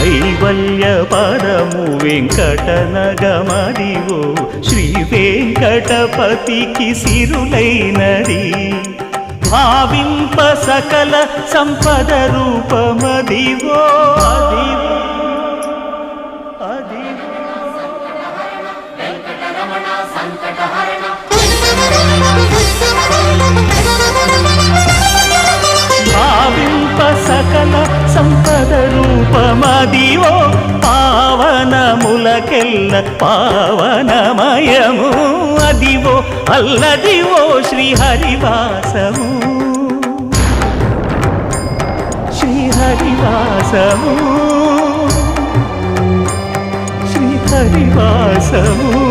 కైవల్య పదము వెంకటనగమదివో శ్రీ వెంకటపతికి సిరులైనది భావింప సకల సంపద రూపమదివో అదివో భావింప సకల సంపద రూపమదివో పావనములకెల్ల పావనమయము అదివో అల్లదివో శ్రీహరివాసము శ్రీహరివాసము శ్రీహరివాసము